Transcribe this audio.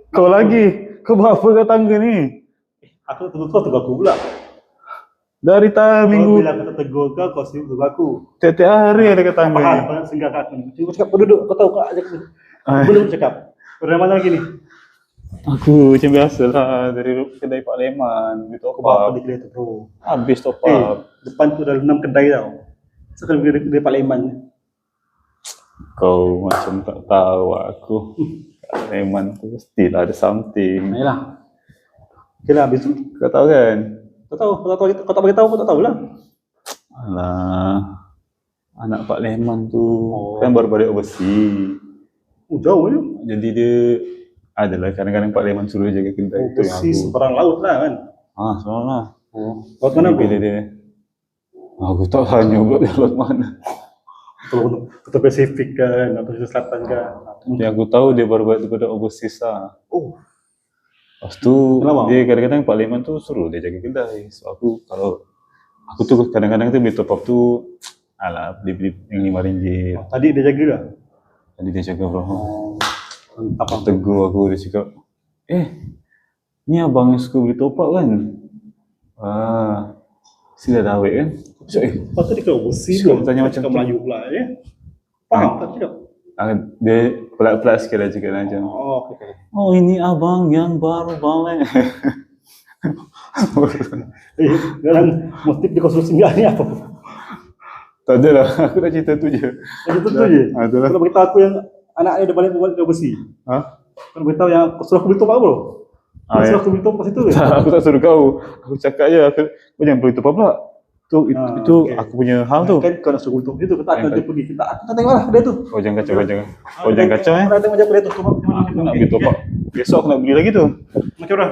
Kau lagi? Kau buat apa kat tangga ni? Aku tegur kau, tegur aku pula. Dari minggu. Kau bilang aku tegur kau sibuk tegur aku. Tiap-tiap hari ada kat tangga ni. Kau nak singgah kat aku ni. Cuba cakap, kau duduk. Kau tahu kau ajak aku. Belum cakap. Kau dari mana lagi ni? Aku macam biasa lah. Dari kedai Pak Leman. Di top Apa di up. kedai tu bro? Habis top up. Depan tu ada 6 kedai tau. Sekarang kedai Pak Leman. Kau macam tak tahu aku. Pak Leman tu mestilah ada something. Ayolah. Okay lah, habis tu. Kau tahu kan? Kau tahu, kau tak beritahu, kau tak tahu lah. Alah. Anak Pak Leman tu kan baru balik overseas. Jauh je. Jadi dia adalah kadang-kadang Pak Leman suruh jaga kedai tu. Overseas seberang laut lah kan. Seorang lah. Laut mana bila dia aku tak tanya pula dia laut mana. Kota Pasifik kan, atau Selatan kan. Yang aku tahu dia baru balik daripada overseas lah. Lepas tu dia kadang-kadang Pak Leman tu suruh dia jaga kedai. So aku tu kadang-kadang tu beli top up tu beli yang RM5. Tadi dia jaga lah. Tadi dia jaga bro. Mantap. Tegur aku, dia cakap, ni abang yang suka beli top up kan? Sila dah awet kan? Lepas tu dia kena overseas Cakap tanya macam tu. Melayu pula ya. Faham tak cakap? Dia pelat-pelat sikit lah cakap macam. Okay. Oh ini abang yang baru balik. Dalam motif dia kau suruh singgah ni apa? Tak ada lah, aku nak cerita tu je. Cerita tu je? Itulah. Kau nak beritahu aku yang anak dia balik dari overseas? Kau nak beritahu yang kau suruh aku beli top up bro? Kau suruh aku beli top up kat situ ke? Aku tak suruh kau. Aku cakap je, kau jangan beli top up pula. Itu aku punya hal tu. Kan kau nak suruh beli top up situ, kata dia pergi. Kita tengok lah dia tu. Oh jangan kacau, jangan kacau Kita tengok macam dia tu. Aku nak beli top up. Besok aku nak beli lagi tu. Macam mana?